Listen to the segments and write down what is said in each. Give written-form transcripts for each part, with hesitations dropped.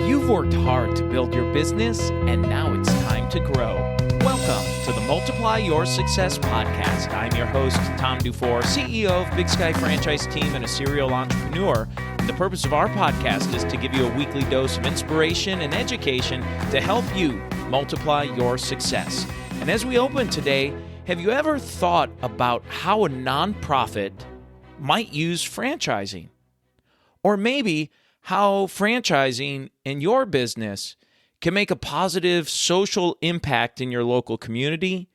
You've worked hard to build your business, and now it's time to grow. Welcome to the Multiply Your Success podcast. I'm your host, Tom Dufour, CEO of Big Sky Franchise Team and a serial entrepreneur. And the purpose of our podcast is to give you a weekly dose of inspiration and education to help you multiply your success. And as we open today, have you ever thought about how a nonprofit might use franchising? Or maybe how franchising in your business can make a positive social impact in your local community,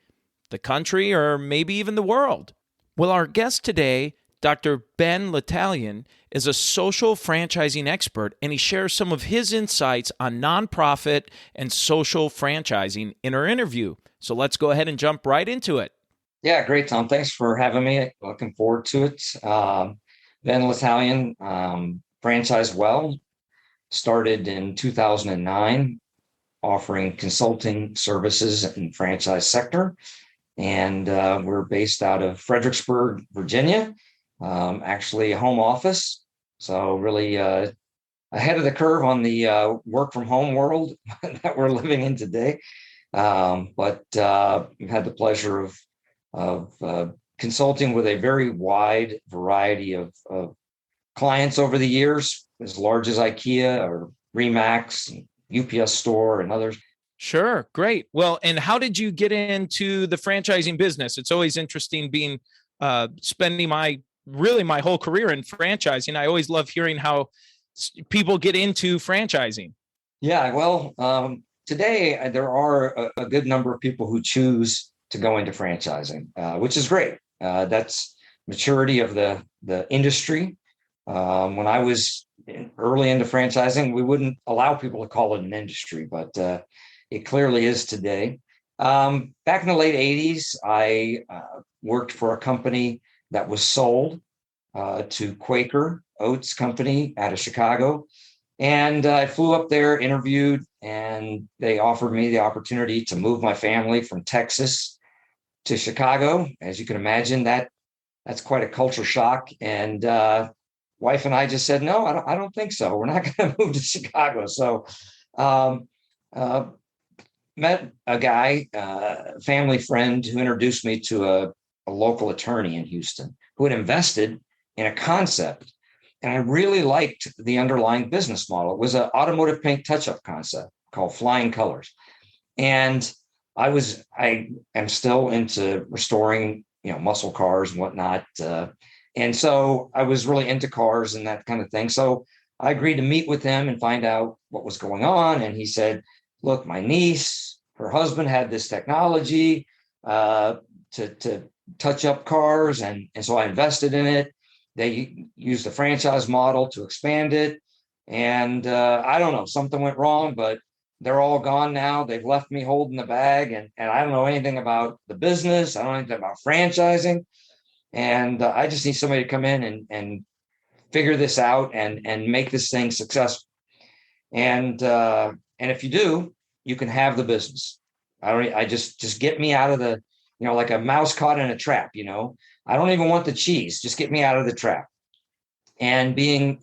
the country, or maybe even the world. Well, our guest today, Dr. Ben Litalien, is a social franchising expert, and he shares some of his insights on nonprofit and social franchising in our interview. So let's go ahead and jump right into it. Yeah, great, Tom. Thanks for having me. Looking forward to it. Ben Litalien, FranchiseWell, started in 2009, offering consulting services in the franchise sector. And we're based out of Fredericksburg, Virginia, actually a home office. So really ahead of the curve on the work from home world that we're living in today. But we've had the pleasure of consulting with a very wide variety of clients over the years, as large as IKEA or Remax, and UPS Store, and others. Sure. Great. Well, and how did you get into the franchising business? It's always interesting spending my whole career in franchising. I always love hearing how people get into franchising. Yeah, well, today there are a good number of people who choose to go into franchising, which is great. That's maturity of the industry. When I was early into franchising, we wouldn't allow people to call it an industry, but it clearly is today. Back in the late 80s, I worked for a company that was sold to Quaker Oats Company out of Chicago. And I flew up there, interviewed, and they offered me the opportunity to move my family from Texas to Chicago. As you can imagine, that's quite a culture shock. And wife and I just said, no, I don't think so. We're not going to move to Chicago. So met a guy, family friend, who introduced me to a local attorney in Houston who had invested in a concept. And I really liked the underlying business model. It was an automotive paint touch-up concept called Flying Colors. And I am still into restoring, muscle cars and whatnot. And so I was really into cars and that kind of thing. So I agreed to meet with him and find out what was going on. And he said, look, my niece, her husband had this technology to touch up cars. And so I invested in it. They used the franchise model to expand it. And I don't know, something went wrong, but they're all gone now. They've left me holding the bag. And I don't know anything about the business. I don't know anything about franchising. And I just need somebody to come in and figure this out and make this thing successful. And if you do, you can have the business. I just get me out of the, like a mouse caught in a trap. I don't even want the cheese. Just get me out of the trap. And being,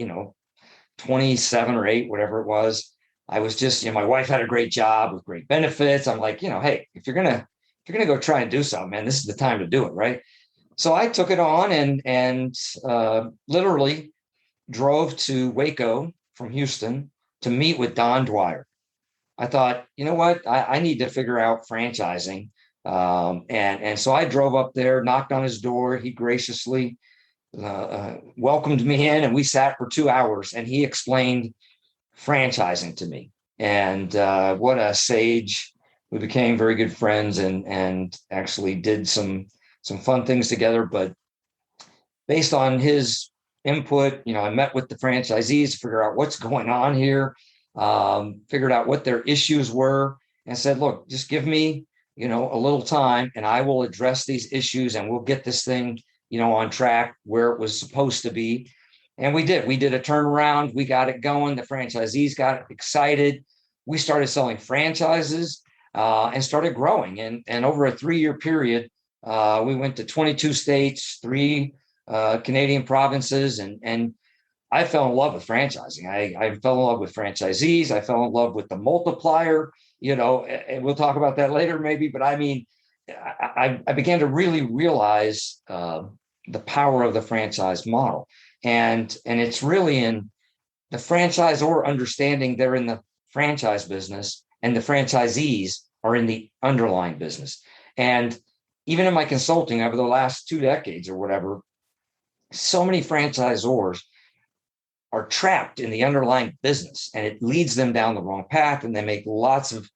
27 or 8, whatever it was, I was just, my wife had a great job with great benefits. I'm like, hey, if you're gonna go try and do something, man, this is the time to do it, right? So I took it on and literally drove to Waco from Houston to meet with Don Dwyer. I thought, you know what, I need to figure out franchising. And so I drove up there, knocked on his door. He graciously welcomed me in, and we sat for 2 hours, and he explained franchising to me. And what a sage. We became very good friends and actually did some fun things together. But based on his input, I met with the franchisees to figure out what's going on here, figured out what their issues were, and said, look, just give me, a little time, and I will address these issues, and we'll get this thing, on track where it was supposed to be. And we did a turnaround. We got it going. The franchisees got excited. We started selling franchises and started growing. And over a 3-year period, we went to 22 states, 3 Canadian provinces, and I fell in love with franchising. I fell in love with franchisees. I fell in love with the multiplier, and we'll talk about that later maybe. But I mean, I began to really realize the power of the franchise model. And it's really in the franchisor understanding they're in the franchise business and the franchisees are in the underlying business. And even in my consulting over the last 2 decades or whatever, so many franchisors are trapped in the underlying business, and it leads them down the wrong path, and they make lots of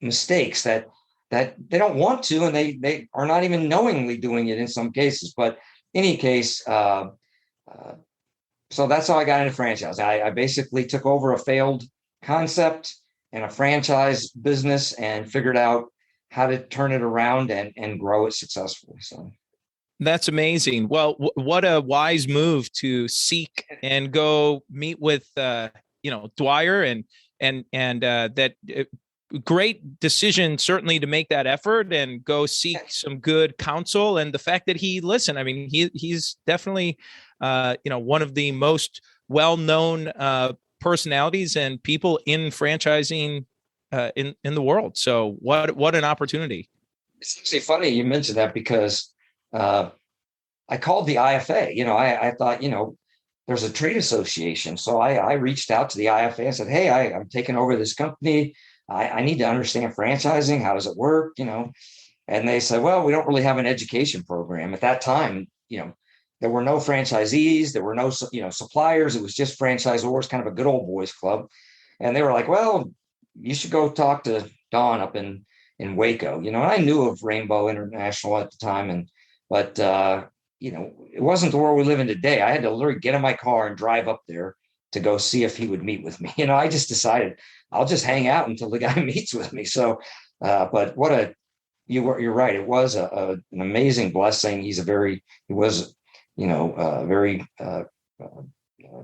mistakes that they don't want to, and they are not even knowingly doing it in some cases. But in any case, so that's how I got into franchise. I basically took over a failed concept and a franchise business and figured out how to turn it around and grow it successfully. So that's amazing. Well, what a wise move to seek and go meet with, Dwyer and that great decision, certainly, to make that effort and go seek some good counsel. And the fact that he listened, I mean, he's definitely, one of the most well-known personalities and people in franchising in the world. So what an opportunity. It's actually funny you mentioned that, because I called the IFA. I thought, there's a trade association. So I reached out to the IFA and said, hey, I'm taking over this company. I need to understand franchising. How does it work? And they said, well, we don't really have an education program. At that time, there were no franchisees, there were no, suppliers. It was just franchisors, kind of a good old boys club. And they were like, well, you should go talk to Don up in Waco, and I knew of Rainbow International at the time. But it wasn't the world we live in today. I had to literally get in my car and drive up there to go see if he would meet with me. I just decided I'll just hang out until the guy meets with me. So, but you're right. It was an amazing blessing. He was, a very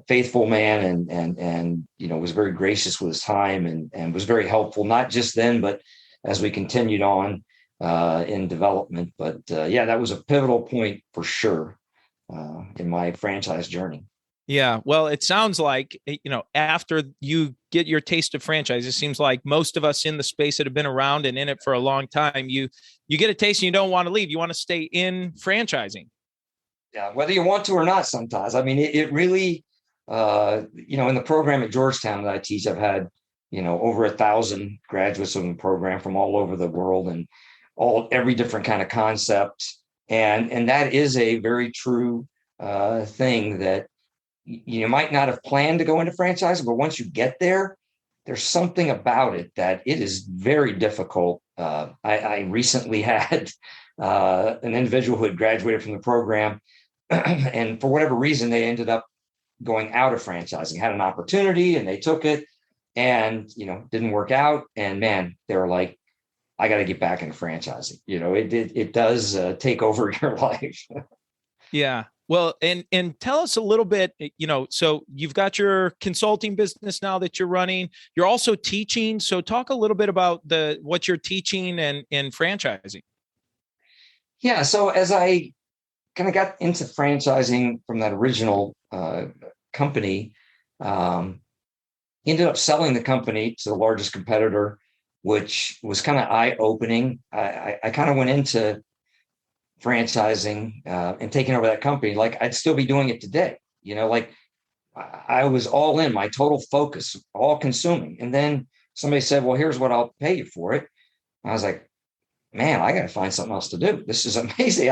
faithful man and was very gracious with his time and was very helpful, not just then, but as we continued on in development. But that was a pivotal point for sure in my franchise journey. Yeah. Well, it sounds like, after you get your taste of franchise, it seems like most of us in the space that have been around and in it for a long time, you get a taste and you don't want to leave. You want to stay in franchising. Yeah. Whether you want to or not sometimes. I mean, it really, in the program at Georgetown that I teach, I've had, over 1,000 graduates in the program from all over the world and every different kind of concept. And that is a very true thing, that you might not have planned to go into franchising, but once you get there, there's something about it that it is very difficult. I recently had an individual who had graduated from the program, and for whatever reason, they ended up going out of franchising, had an opportunity and they took it and, didn't work out. And man, they were like, I got to get back into franchising. It does take over your life. Yeah. Well, and tell us a little bit, so you've got your consulting business now that you're running. You're also teaching. So talk a little bit about what you're teaching and franchising. Yeah. So as I kind of got into franchising from that original company, ended up selling the company to the largest competitor, which was kind of eye-opening. I kind of went into franchising and taking over that company like I'd still be doing it today. Like I was all in, my total focus, all consuming. And then somebody said, well, here's what I'll pay you for it. I was like, man, I got to find something else to do. This is amazing.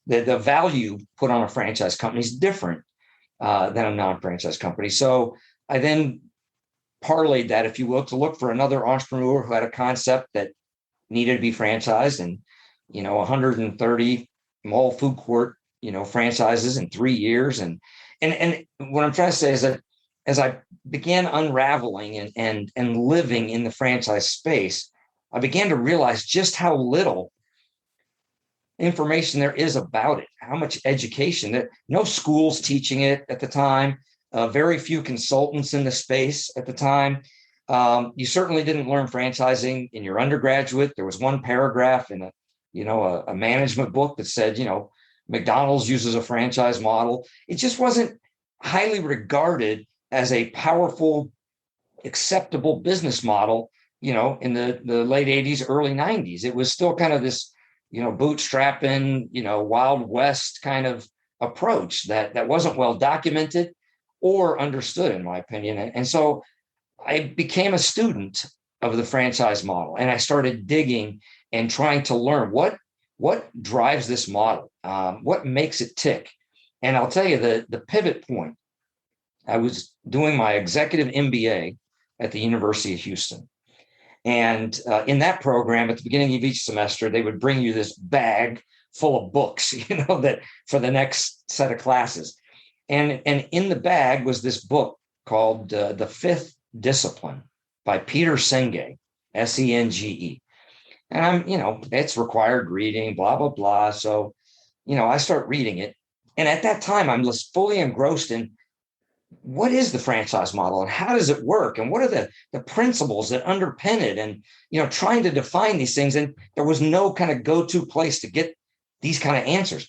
The value put on a franchise company is different than a non-franchise company. So I then parlayed that, if you will, to look for another entrepreneur who had a concept that needed to be franchised, and 130 mall food court franchises in 3 years. And what I'm trying to say is that as I began unraveling and living in the franchise space, I began to realize just how little information there is about it, how much education, that no schools teaching it at the time, very few consultants in the space at the time. You certainly didn't learn franchising in your undergraduate. There was one paragraph in a management book that said, McDonald's uses a franchise model. It just wasn't, highly regarded as a powerful, acceptable business model, in the late 80s, early 90s. It was still kind of this, bootstrapping, Wild West kind of approach that wasn't well documented or understood, in my opinion. And so I became a student of the franchise model, and I started digging and trying to learn what drives this model, what makes it tick. And I'll tell you the pivot point. I was doing my executive MBA at the University of Houston. And in that program, at the beginning of each semester, they would bring you this bag full of books, that for the next set of classes. And in the bag was this book called The Fifth Discipline by Peter Senge, Senge. And it's required reading, blah, blah, blah. So, I start reading it. And at that time, I'm just fully engrossed in what is the franchise model and how does it work? And what are the principles that underpin it? And, trying to define these things. And there was no kind of go-to place to get these kind of answers.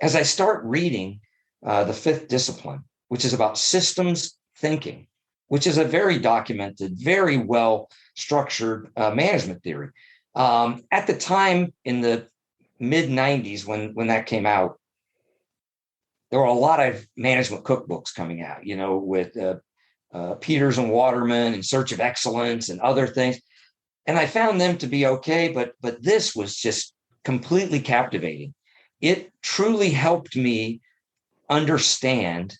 As I start reading The Fifth Discipline, which is about systems thinking, which is a very documented, very well structured management theory. At the time in the mid 90s, when that came out, there were a lot of management cookbooks coming out, with Peters and Waterman, In Search of Excellence, and other things. And I found them to be okay, but this was just completely captivating. It truly helped me understand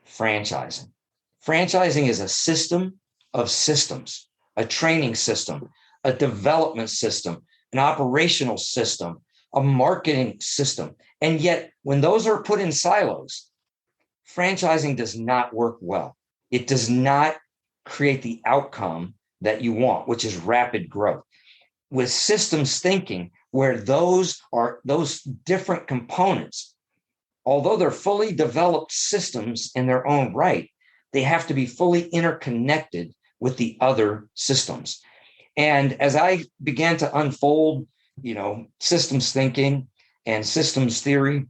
franchising. Franchising is a system of systems, a training system, a development system, an operational system, a marketing system. And yet, when those are put in silos, franchising does not work well. It does not create the outcome that you want, which is rapid growth. With systems thinking, where those different components, although they're fully developed systems in their own right, they have to be fully interconnected with the other systems. And as I began to unfold, systems thinking and systems theory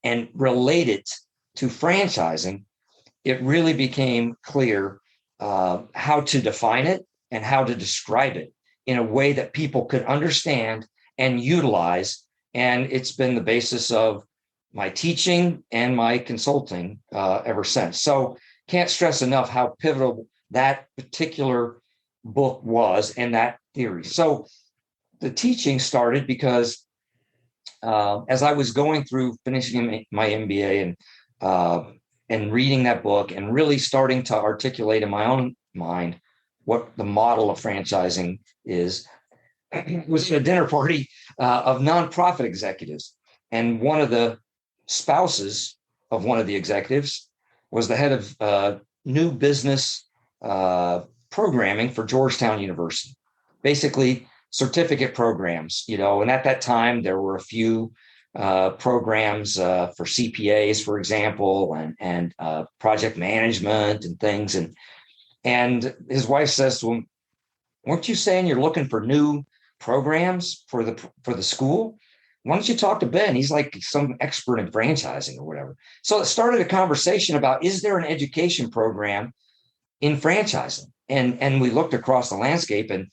and relate it to franchising, it really became clear how to define it and how to describe it in a way that people could understand and utilize. And it's been the basis of my teaching and my consulting ever since. So can't stress enough how pivotal that particular book was and that theory. So the teaching started because as I was going through finishing my MBA and reading that book and really starting to articulate in my own mind what the model of franchising is, was a dinner party of nonprofit executives. And one of the spouses of one of the executives was the head of new business programming for Georgetown University, basically certificate programs, and at that time there were a few programs for CPAs, for example, and project management and things. And his wife says to him, "Weren't you saying you're looking for new programs for the school? Why don't you talk to Ben? He's like some expert in franchising or whatever." So it started a conversation about, is there an education program in franchising? And we looked across the landscape, and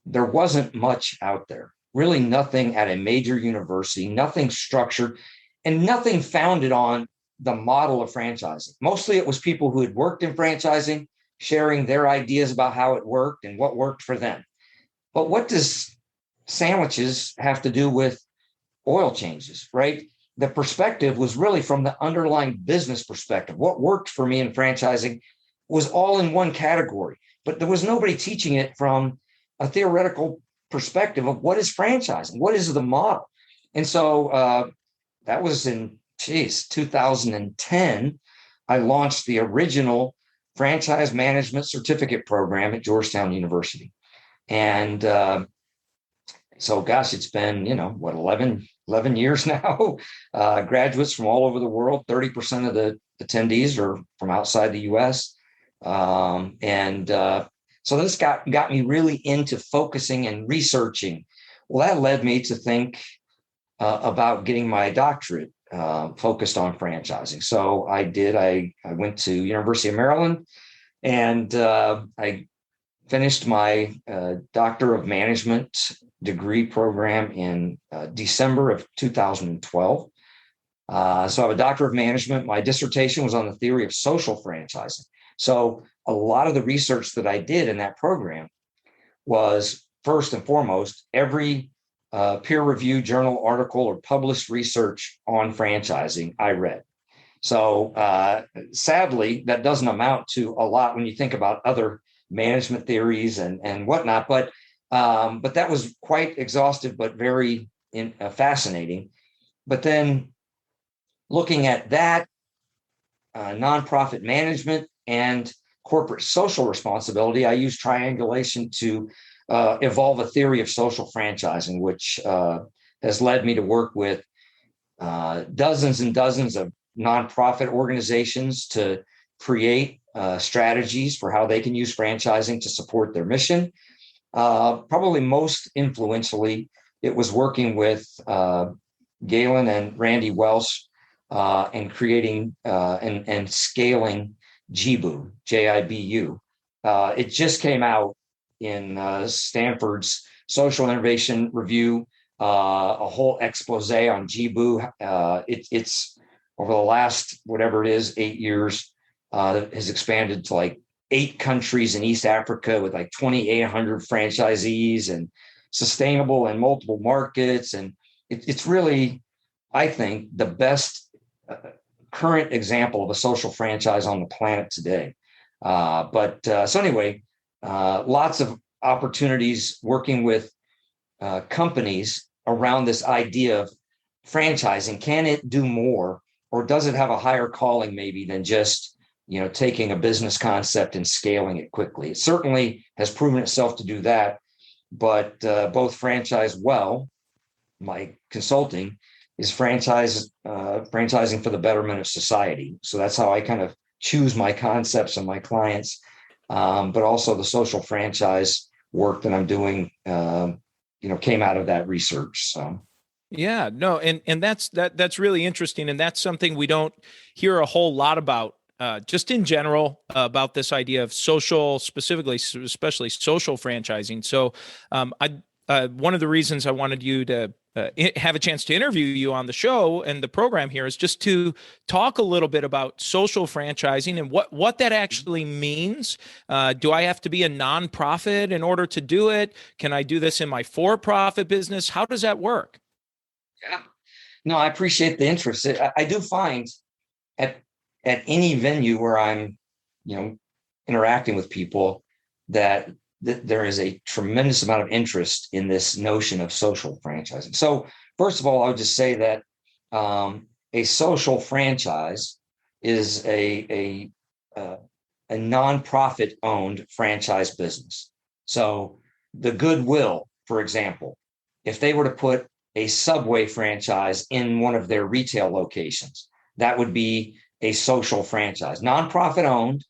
there wasn't much out there. Really nothing at a major university, nothing structured, and nothing founded on the model of franchising. Mostly it was people who had worked in franchising, sharing their ideas about how it worked and what worked for them. But what does sandwiches have to do with oil changes, right? The perspective was really from the underlying business perspective. What worked for me in franchising was all in one category, but there was nobody teaching it from a theoretical perspective of what is franchising, what is the model. And so that was in 2010. I launched the original franchise management certificate program at Georgetown University. And so, gosh, it's been, 11 years now. Graduates from all over the world, 30% of the attendees are from outside the US. So this got me really into focusing and researching. Well, that led me to think about getting my doctorate focused on franchising. So I did. I went to University of Maryland, and I finished my Doctor of Management degree program in December of 2012. So I have a Doctor of Management. My dissertation was on the theory of social franchising. So a lot of the research that I did in that program was, first and foremost, every peer-reviewed journal article or published research on franchising I read. So sadly, that doesn't amount to a lot when you think about other management theories and whatnot. But that was quite exhaustive, but very fascinating. But then looking at that, nonprofit management and corporate social responsibility, I used triangulation to evolve a theory of social franchising, which has led me to work with dozens and dozens of nonprofit organizations to create strategies for how they can use franchising to support their mission. Probably most influentially, it was working with Galen and Randy Welsh and creating and scaling JIBU, JIBU. It just came out in Stanford's Social Innovation Review, a whole expose on JIBU. It's over the last, whatever it is, 8 years, has expanded to like 8 countries in East Africa with like 2,800 franchisees and sustainable in multiple markets. And it's really, I think, the best current example of a social franchise on the planet today. So anyway, lots of opportunities working with companies around this idea of franchising. Can it do more, or does it have a higher calling maybe than just taking a business concept and scaling it quickly? It certainly has proven itself to do that, but both FranchiseWell, my consulting, is franchising for the betterment of society. So that's how I kind of choose my concepts and my clients, but also the social franchise work that I'm doing, came out of that research. So. Yeah, no, and that's really interesting, and that's something we don't hear a whole lot about, just in general, about this idea of social, specifically, especially social franchising. So, one of the reasons I wanted you to have a chance to interview you on the show and the program here is just to talk a little bit about social franchising and what that actually means. Do I have to be a nonprofit in order to do it? Can I do this in my for-profit business? How does that work? Yeah, no, I appreciate the interest. I do find at any venue where I'm, interacting with people that there is a tremendous amount of interest in this notion of social franchising. So first of all, I would just say that a social franchise is a nonprofit owned franchise business. So the Goodwill, for example, if they were to put a Subway franchise in one of their retail locations, that would be a social franchise, nonprofit owned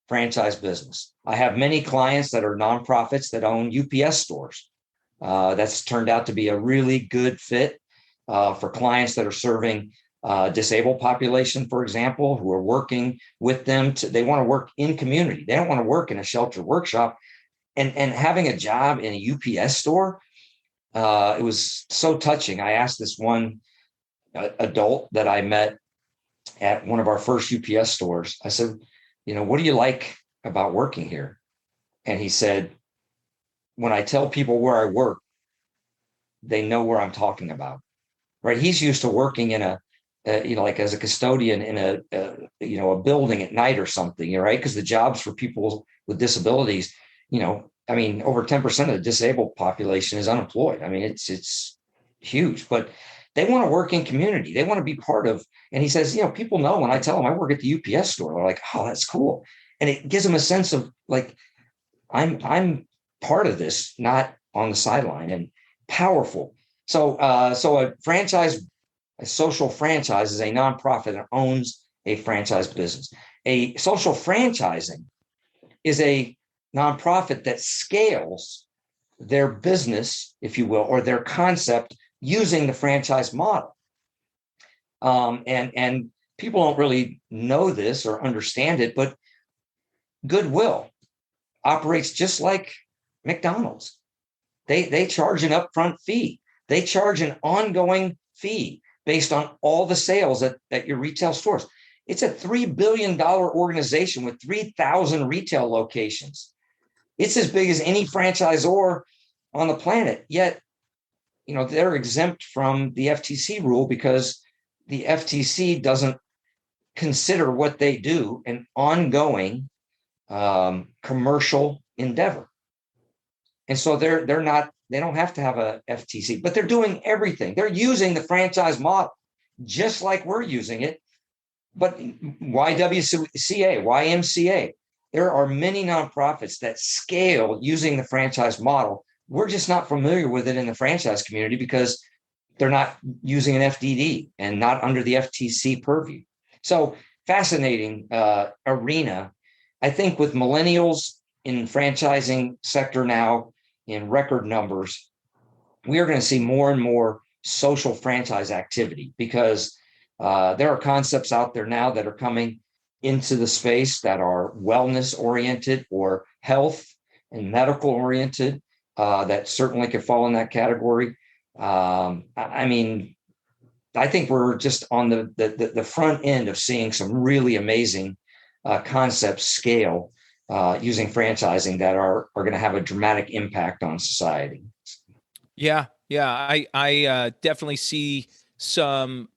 franchise business. I have many clients that are nonprofits that own UPS stores. That's turned out to be a really good fit for clients that are serving disabled population, for example, who are working with them. They want to work in community. They don't want to work in a shelter workshop. And having a job in a UPS store, it was so touching. I asked this one adult that I met at one of our first UPS stores, I said, what do you like about working here? And he said, when I tell people where I work, they know where I'm talking about, right? He's used to working in like as a custodian in a building at night or something, right? Because the jobs for people with disabilities, over 10% of the disabled population is unemployed. I mean, it's huge, but they want to work in community. They want to be part of, and he says, people know when I tell them I work at the UPS store, they're like, oh, that's cool. And it gives them a sense of like, I'm part of this, not on the sideline, and powerful. So a social franchise is a nonprofit that owns a franchise business. A social franchising is a nonprofit that scales their business, if you will, or their concept using the franchise model. And people don't really know this or understand it, but Goodwill operates just like McDonald's. They charge an upfront fee. They charge an ongoing fee based on all the sales at your retail stores. It's a $3 billion organization with 3,000 retail locations. It's as big as any franchisor on the planet. Yet, they're exempt from the FTC rule because the FTC doesn't consider what they do an ongoing commercial endeavor. And so they don't have to have a FTC, but they're doing everything. They're using the franchise model just like we're using it. But YWCA, YMCA, there are many nonprofits that scale using the franchise model. We're just not familiar with it in the franchise community because they're not using an FDD and not under the FTC purview. So fascinating arena. I think with millennials in franchising sector now in record numbers, we are going to see more and more social franchise activity because there are concepts out there now that are coming into the space that are wellness oriented or health and medical oriented that certainly could fall in that category. I think we're just on the front end of seeing some really amazing concepts scale using franchising that are going to have a dramatic impact on society. Yeah. I definitely see some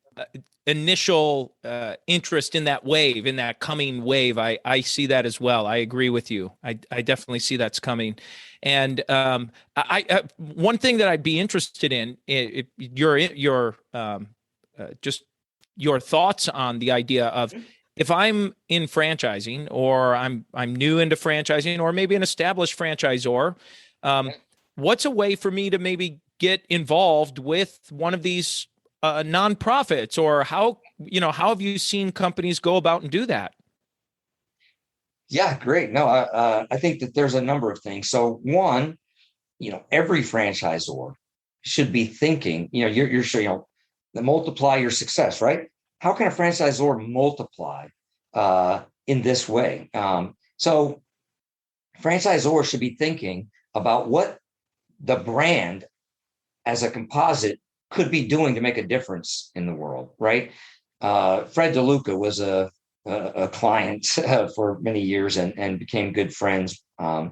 initial interest in that wave, in that coming wave. I see that as well. I agree with you. I definitely see that's coming. And I one thing that I'd be interested in, just your thoughts on the idea of, if I'm in franchising or I'm new into franchising or maybe an established franchisor, what's a way for me to maybe get involved with one of these nonprofits, or how have you seen companies go about and do that? Yeah, great. No, I think that there's a number of things. So one, every franchisor should be thinking, you're sure, the multiply your success, right? How can a franchisor multiply in this way? So franchisors should be thinking about what the brand as a composite could be doing to make a difference in the world, right? Fred DeLuca was a client for many years and became good friends. And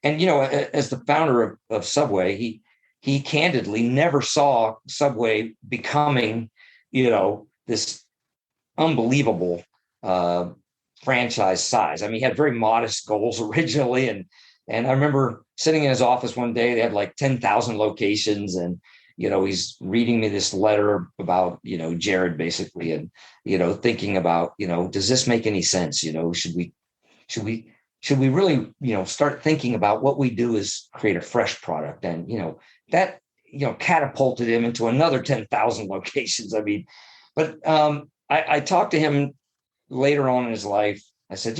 as the founder of Subway, he candidly never saw Subway becoming, this unbelievable franchise size. I mean, he had very modest goals originally, and I remember sitting in his office one day. They had like 10,000 locations, and he's reading me this letter about, Jared basically, and, thinking about, does this make any sense? Should we really, start thinking about what we do is create a fresh product? And, that, catapulted him into another 10,000 locations. I mean, but I talked to him later on in his life. I said,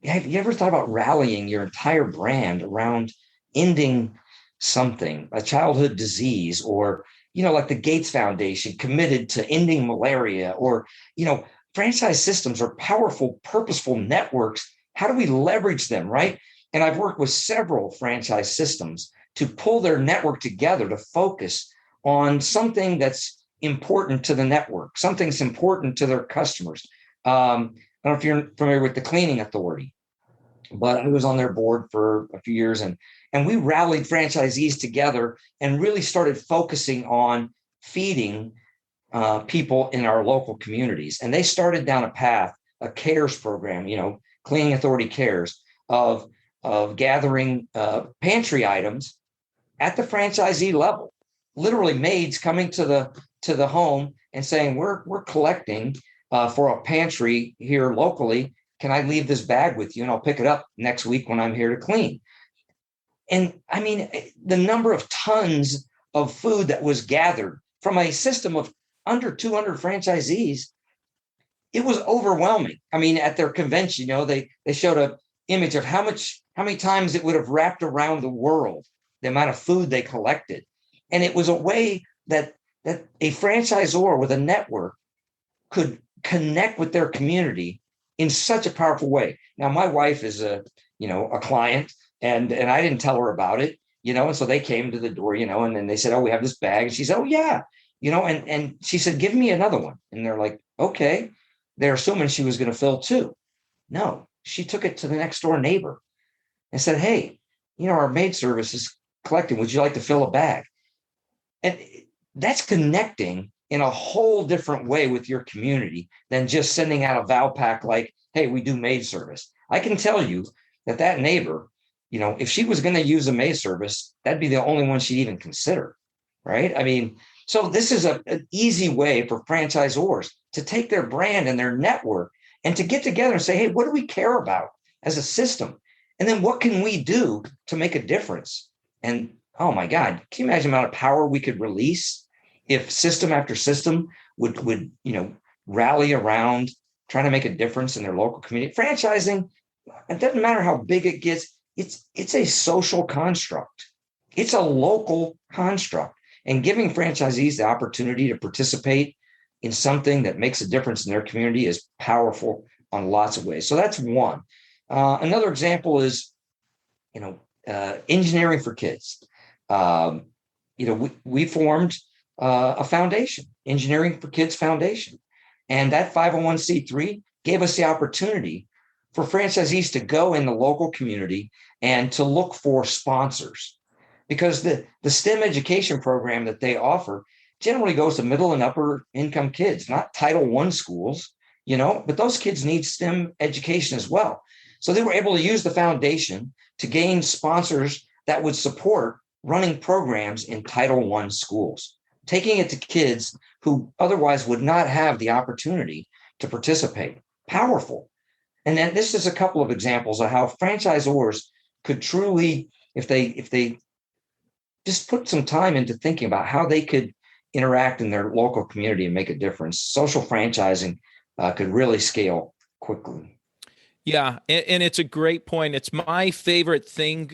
have you ever thought about rallying your entire brand around ending something, a childhood disease, or, like the Gates Foundation committed to ending malaria, or, franchise systems are powerful, purposeful networks. How do we leverage them, right? And I've worked with several franchise systems to pull their network together to focus on something that's important to the network, something that's important to their customers. I don't know if you're familiar with the Cleaning Authority, but I was on their board for a few years, and we rallied franchisees together and really started focusing on feeding people in our local communities. And they started down a path, a CARES program, Cleaning Authority CARES, of gathering pantry items at the franchisee level. Literally maids coming to the home and saying, we're collecting for a pantry here locally. Can I leave this bag with you and I'll pick it up next week when I'm here to clean? And I mean, the number of tons of food that was gathered from a system of under 200 franchisees, it was overwhelming. I mean, at their convention, they showed an image of how many times it would have wrapped around the world, the amount of food they collected. And it was a way that that a franchisor with a network could connect with their community in such a powerful way. Now, my wife is a client, and I didn't tell her about it, and so they came to the door, and then they said, "Oh, we have this bag." And she said, "Oh yeah," and she said, "Give me another one." And they're like, "Okay." They're assuming she was going to fill two. No, she took it to the next door neighbor and said, "Hey, our maid service is collecting. Would you like to fill a bag?" And that's connecting in a whole different way with your community than just sending out a vow pack like, "Hey, we do maid service." I can tell you that neighbor, if she was going to use a maid service, that'd be the only one she'd even consider, right? I mean, so this is an easy way for franchisors to take their brand and their network and to get together and say, "Hey, what do we care about as a system? And then what can we do to make a difference?" And oh my God, can you imagine the amount of power we could release if system after system would rally around trying to make a difference in their local community? Franchising, it doesn't matter how big it gets, it's a social construct. It's a local construct. And giving franchisees the opportunity to participate in something that makes a difference in their community is powerful on lots of ways. So that's one. Another example is, engineering for kids. We formed a foundation, Engineering for Kids Foundation. And that 501c3 gave us the opportunity for franchisees to go in the local community and to look for sponsors, because the STEM education program that they offer generally goes to middle and upper income kids, not Title I schools, but those kids need STEM education as well. So they were able to use the foundation to gain sponsors that would support running programs in Title I schools, taking it to kids who otherwise would not have the opportunity to participate. Powerful. And then this is a couple of examples of how franchisors could truly, if they just put some time into thinking about how they could interact in their local community and make a difference, social franchising could really scale quickly. Yeah, and it's a great point. It's my favorite thing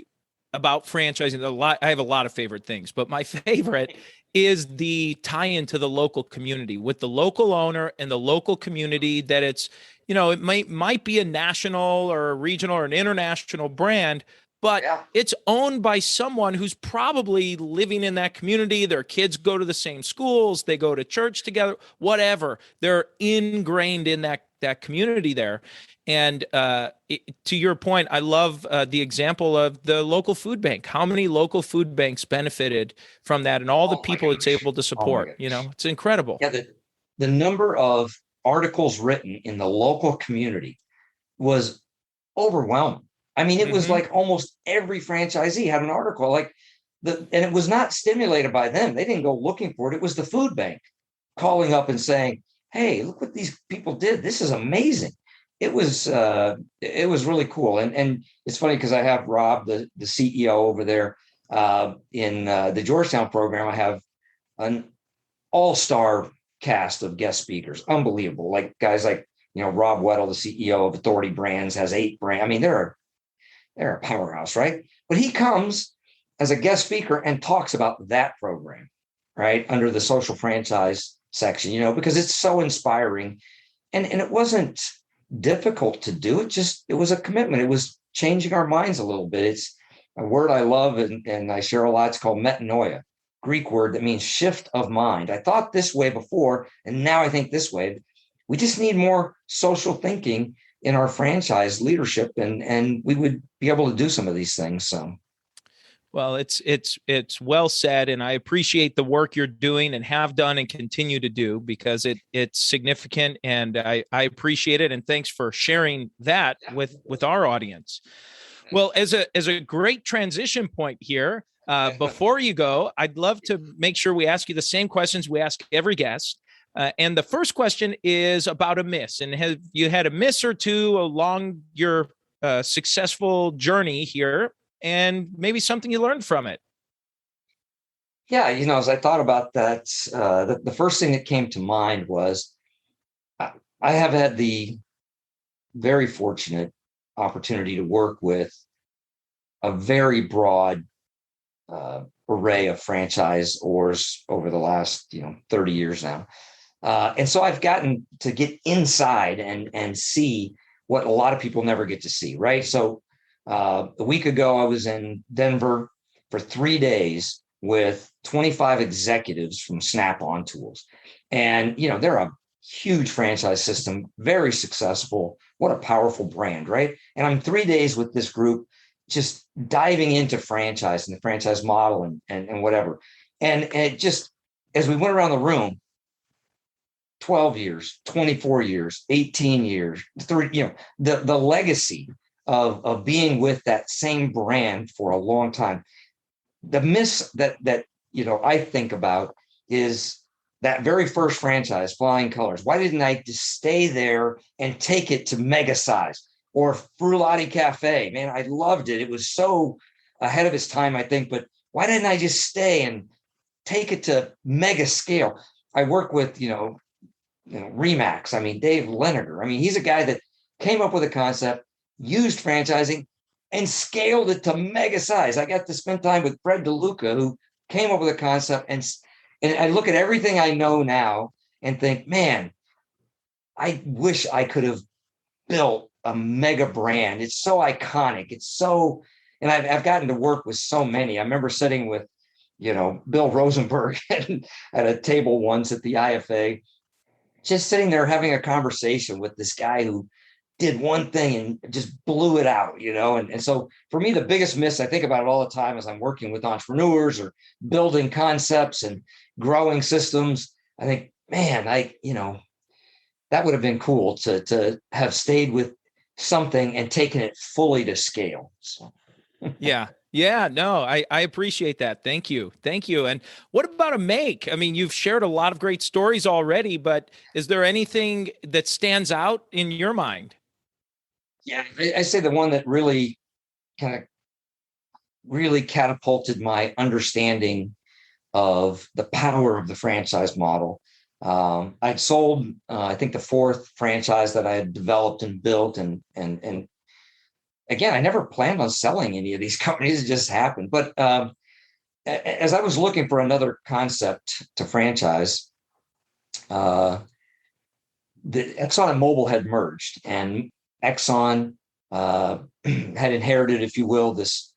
about franchising. I have a lot of favorite things, but my favorite is the tie-in to the local community with the local owner and the local community, that it's, it might be a national or a regional or an international brand, but it's owned by someone who's probably living in that community. Their kids go to the same schools, they go to church together, whatever. They're ingrained in that community there. And to your point, I love the example of the local food bank. How many local food banks benefited from that, and all the people it's able to support? It's incredible. Yeah, the number of articles written in the local community was overwhelming. I mean, it was like almost every franchisee had an article, and it was not stimulated by them. They didn't go looking for it. It was the food bank calling up and saying, "Hey, look what these people did. This is amazing." It was really cool. And it's funny because I have Rob, the CEO over there in the Georgetown program. I have an all-star cast of guest speakers, unbelievable. Like guys like, Rob Weddle, the CEO of Authority Brands, has 8 brands. I mean, they're a powerhouse, right? But he comes as a guest speaker and talks about that program, right, under the social franchise section, because it's so inspiring. And it wasn't difficult to do. It was a commitment. It was changing our minds a little bit. It's a word I love and I share a lot. It's called metanoia, Greek word that means shift of mind. I thought this way before, and now I think this way. We just need more social thinking in our franchise leadership, and we would be able to do some of these things. So, well, it's well said, and I appreciate the work you're doing and have done and continue to do, because it's significant, and I appreciate it. And thanks for sharing that with our audience. Well, as a great transition point here, before you go, I'd love to make sure we ask you the same questions we ask every guest. And the first question is about a miss. And have you had a miss or two along your successful journey here, and maybe something you learned from it? Yeah, as I thought about that, the first thing that came to mind was I have had the very fortunate opportunity to work with a very broad array of franchisors over the last 30 years now. And so I've gotten to get inside and see what a lot of people never get to see, right? So a week ago, I was in Denver for 3 days with 25 executives from Snap-on Tools. And, they're a huge franchise system, very successful. What a powerful brand, right? And I'm 3 days with this group, just diving into franchise and the franchise model and whatever. And it just, as we went around the room, 12 years, 24 years, 18 years, the legacy of being with that same brand for a long time. The miss that I think about is that very first franchise, Flying Colors. Why didn't I just stay there and take it to mega size? Or Frullati Cafe? Man, I loved it. It was so ahead of its time, I think. But why didn't I just stay and take it to mega scale? I work with Remax. I mean, Dave Lenager. I mean, he's a guy that came up with a concept, used franchising, and scaled it to mega size. I got to spend time with Fred DeLuca, who came up with a concept, and I look at everything I know now and think, man, I wish I could have built a mega brand. It's so iconic. And I've gotten to work with so many. I remember sitting with, Bill Rosenberg at a table once at the IFA, just sitting there having a conversation with this guy who did one thing and just blew it out, and so for me, the biggest miss, I think about it all the time as I'm working with entrepreneurs or building concepts and growing systems. I think, man, that would have been cool to have stayed with something and taken it fully to scale. So. Yeah. Yeah, no, I appreciate that. Thank you. Thank you. And what about a make? I mean, you've shared a lot of great stories already, but is there anything that stands out in your mind? Yeah, I say the one that really catapulted my understanding of the power of the franchise model. I'd sold, I think, the fourth franchise that I had developed and built, and again, I never planned on selling any of these companies. It just happened. But as I was looking for another concept to franchise, the Exxon and Mobil had merged, and Exxon had inherited, if you will, this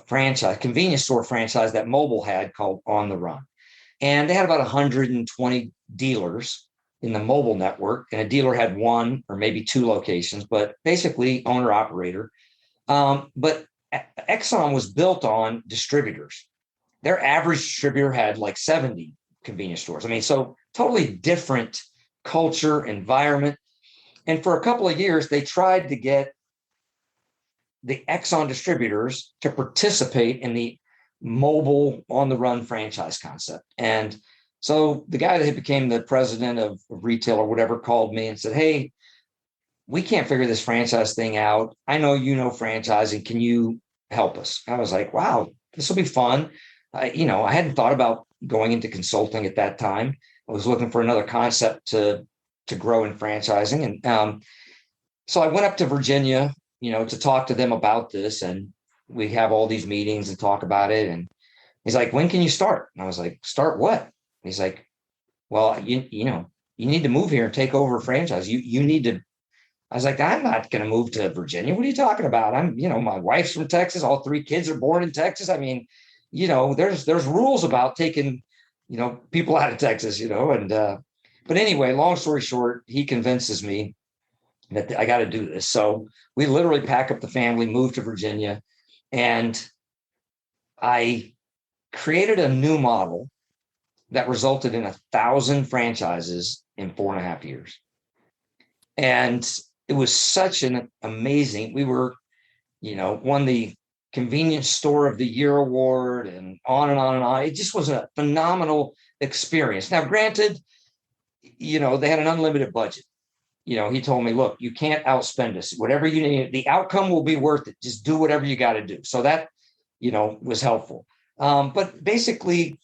franchise, convenience store franchise that Mobil had called On the Run. And they had about 120 dealers in the Mobil network, and a dealer had one or maybe two locations, but basically owner operator. But Exxon was built on distributors. Their average distributor had like 70 convenience stores. I mean, so totally different culture, environment. And for a couple of years, they tried to get the Exxon distributors to participate in the Mobil On the Run franchise concept. And so the guy that became the president of retail or whatever called me and said, "Hey, we can't figure this franchise thing out. I know you know franchising. Can you help us?" I was like, "Wow, this will be fun." I hadn't thought about going into consulting at that time. I was looking for another concept to grow in franchising. And so I went up to Virginia, to talk to them about this. And we have all these meetings and talk about it. And he's like, "When can you start?" And I was like, "Start what?" And he's like, "Well, you need to move here and take over a franchise. You need to." I was like, "I'm not going to move to Virginia. What are you talking about? My wife's from Texas. All three kids are born in Texas. I mean, there's rules about taking, people out of Texas, but anyway, long story short, he convinces me that I got to do this. So we literally pack up the family, move to Virginia, and I created a new model that resulted in 1,000 franchises in 4.5 years. And it was such an amazing, we were, won the Convenience Store of the Year award and on and on and on. It just was a phenomenal experience. Now, granted, they had an unlimited budget. He told me, "Look, you can't outspend us. Whatever you need, the outcome will be worth it. Just do whatever you got to do." So that, was helpful. But basically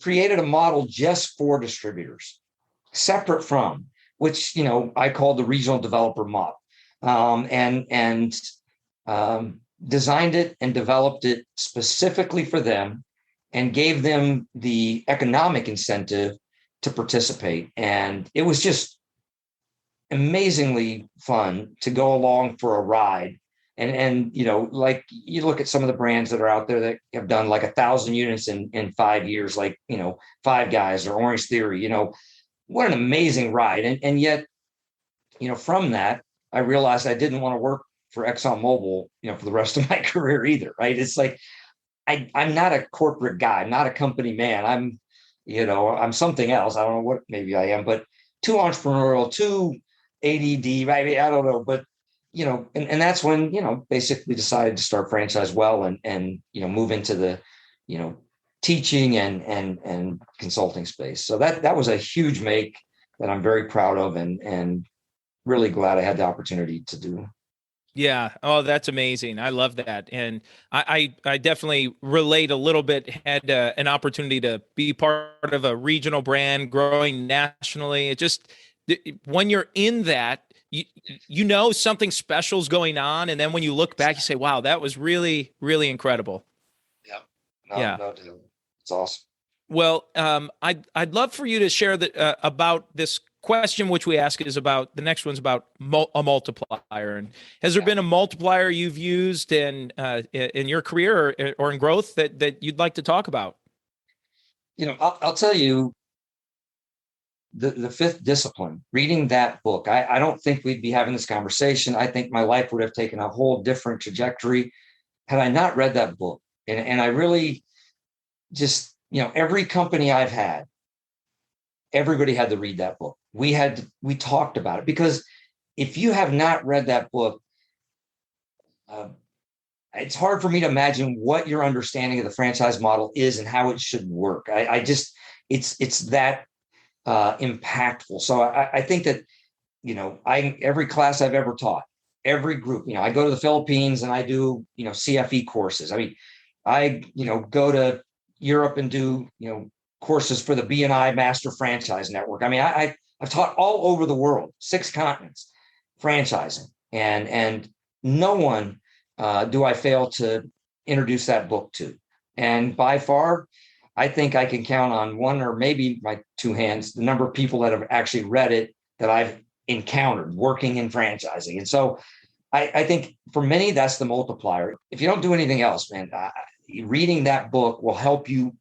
created a model just for distributors, separate from, which, I call the regional developer model. designed it and developed it specifically for them and gave them the economic incentive to participate. And it was just amazingly fun to go along for a ride. And like you look at some of the brands that are out there that have done like 1,000 units in 5 years, like, Five Guys or Orange Theory, what an amazing ride. And yet, from that, I realized I didn't want to work for ExxonMobil, for the rest of my career either. Right. It's like, I'm not a corporate guy. I'm not a company man. I'm something else. I don't know what maybe I am, but too entrepreneurial, too ADD, right? I don't know, but and that's when, basically decided to start FranchiseWell and move into the, teaching and consulting space. So that was a huge make that I'm very proud of and really glad I had the opportunity to do. Yeah. Oh, that's amazing. I love that. And I definitely relate a little bit, had an opportunity to be part of a regional brand growing nationally. It just, when you're in that, something special's going on. And then when you look back, you say, wow, that was really, really incredible. Yeah. No, it's awesome. Well, I'd love for you to share about this question, which we ask is about, the next one's about a multiplier. And has there been a multiplier you've used in your career or in growth that you'd like to talk about? I'll tell you, the fifth discipline, reading that book, I don't think we'd be having this conversation. I think my life would have taken a whole different trajectory had I not read that book. And I really just, every company I've had, everybody had to read that book. We talked about it, because if you have not read that book, it's hard for me to imagine what your understanding of the franchise model is and how it should work. It's that impactful. So I think that, every class I've ever taught, every group, I go to the Philippines and I do, CFE courses. I mean, I, go to Europe and do, courses for the B&I Master Franchise Network. I mean, I've taught all over the world, 6 continents, franchising, and no one do I fail to introduce that book to. And by far, I think I can count on one or maybe my 2 hands the number of people that have actually read it that I've encountered working in franchising. And so I think for many, that's the multiplier. If you don't do anything else, man, reading that book will help you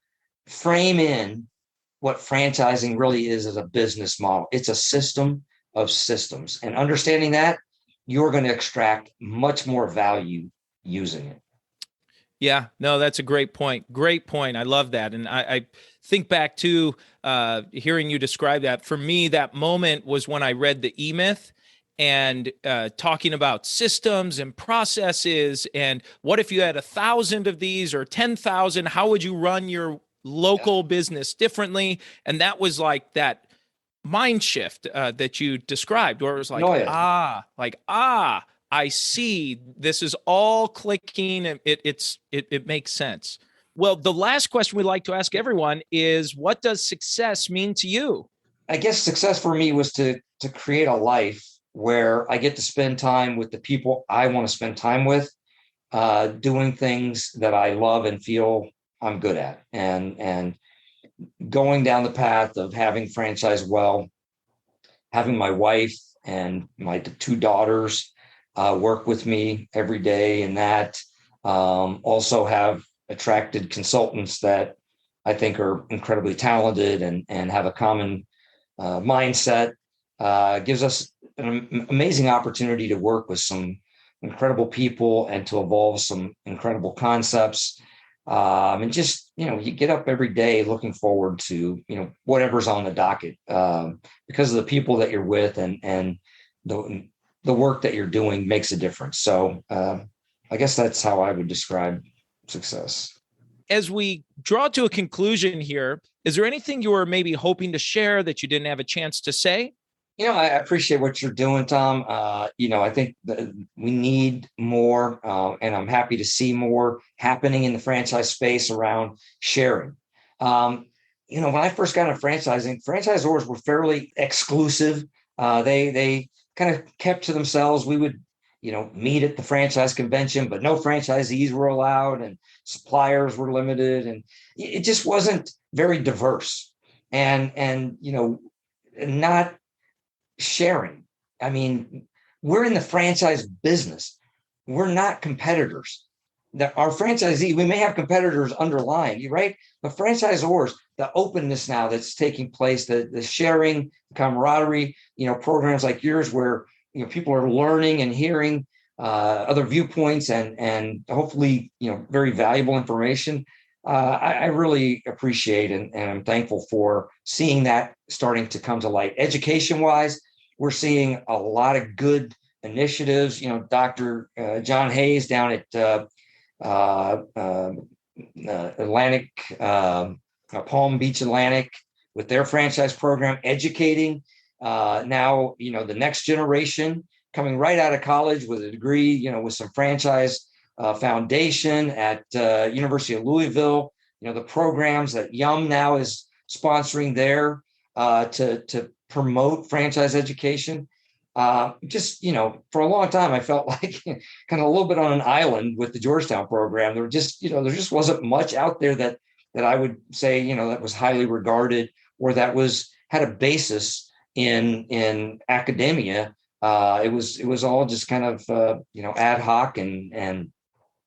frame in what franchising really is as a business model. It's a system of systems, and understanding that, you're going to extract much more value using it. Yeah, no, that's a great point. Great point. I love that. And I think back to hearing you describe that. For me, that moment was when I read the E-Myth and talking about systems and processes. And what if you had 1,000 of these or 10,000? How would you run your local business differently? And that was like that mind shift that you described, where it was like, I see, this is all clicking, and it makes sense. Well, the last question we like to ask everyone is, what does success mean to you? I guess success for me was to create a life where I get to spend time with the people I want to spend time with, doing things that I love and feel I'm good at, and going down the path of having FranchiseWell, having my wife and my 2 daughters work with me every day, and that also have attracted consultants that I think are incredibly talented and have a common mindset, gives us an amazing opportunity to work with some incredible people and to evolve some incredible concepts. And just, you get up every day looking forward to, whatever's on the docket, because of the people that you're with and the work that you're doing makes a difference. So I guess that's how I would describe success. As we draw to a conclusion here, is there anything you were maybe hoping to share that you didn't have a chance to say? I appreciate what you're doing, Tom. I think that we need more, and I'm happy to see more happening in the franchise space around sharing. When I first got into franchising, franchisors were fairly exclusive. They kind of kept to themselves. We would, meet at the franchise convention, but no franchisees were allowed and suppliers were limited. And it just wasn't very diverse and not sharing. I mean, we're in the franchise business. We're not competitors. Our franchisee, we may have competitors underlying, right? But franchisors, the openness now that's taking place, the sharing, the camaraderie, programs like yours where people are learning and hearing other viewpoints and hopefully very valuable information. I really appreciate and I'm thankful for seeing that starting to come to light. Education wise, we're seeing a lot of good initiatives. Dr. John Hayes down at Atlantic, Palm Beach Atlantic with their franchise program, educating now, the next generation coming right out of college with a degree, with some franchise foundation at University of Louisville, the programs that Yum now is sponsoring there to promote franchise education. For a long time, I felt like kind of a little bit on an island with the Georgetown program. There just wasn't much out there that I would say, that was highly regarded or that had a basis in academia. It was all just kind of, ad hoc and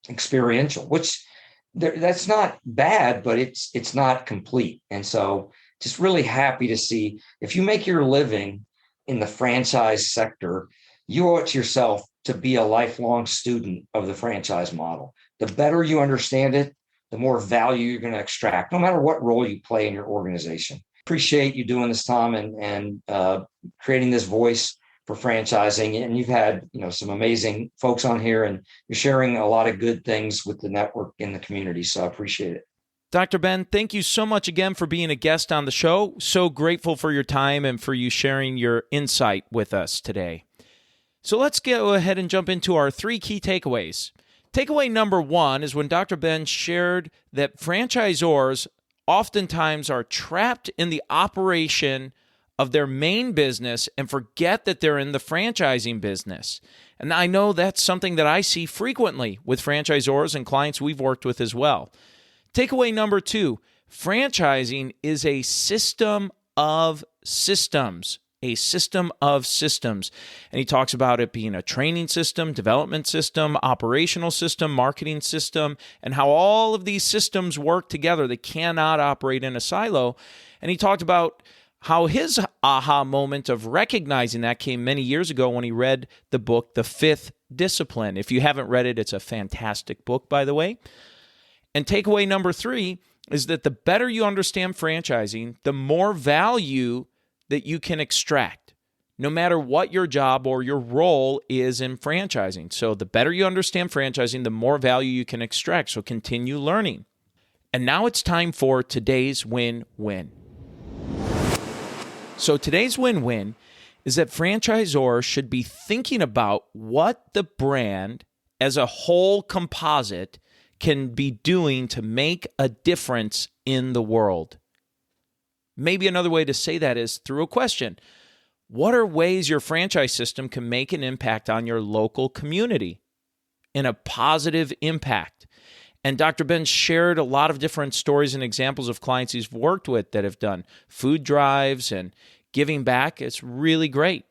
experiential, which that's not bad, but it's not complete. And so just really happy to see if you make your living in the franchise sector, you owe it to yourself to be a lifelong student of the franchise model. The better you understand it, the more value you're going to extract, no matter what role you play in your organization. Appreciate you doing this, Tom, and creating this voice for franchising. And you've had, some amazing folks on here, and you're sharing a lot of good things with the network in the community. So I appreciate it. Dr. Ben, thank you so much again for being a guest on the show. So grateful for your time and for you sharing your insight with us today. So let's go ahead and jump into our 3 key takeaways. Takeaway number 1 is when Dr. Ben shared that franchisors oftentimes are trapped in the operation of their main business and forget that they're in the franchising business. And I know that's something that I see frequently with franchisors and clients we've worked with as well. Takeaway number 2, franchising is a system of systems, a system of systems. And he talks about it being a training system, development system, operational system, marketing system, and how all of these systems work together. They cannot operate in a silo. And he talked about how his aha moment of recognizing that came many years ago when he read the book, The Fifth Discipline. If you haven't read it, it's a fantastic book, by the way. And takeaway number 3 is that the better you understand franchising, the more value that you can extract, no matter what your job or your role is in franchising. So the better you understand franchising, the more value you can extract. So continue learning. And now it's time for today's win-win. So today's win-win is that franchisors should be thinking about what the brand as a whole composite can be doing to make a difference in the world. Maybe another way to say that is through a question. What are ways your franchise system can make an impact on your local community in a positive impact? And Dr. Ben shared a lot of different stories and examples of clients he's worked with that have done food drives and giving back. It's really great.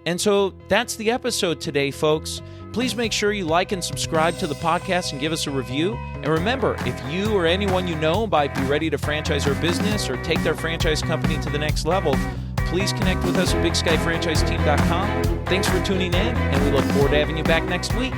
And so that's the episode today, folks. Please make sure you like and subscribe to the podcast and give us a review. And remember, if you or anyone you know might be ready to franchise their business or take their franchise company to the next level, please connect with us at BigSkyFranchiseTeam.com. Thanks for tuning in, and we look forward to having you back next week.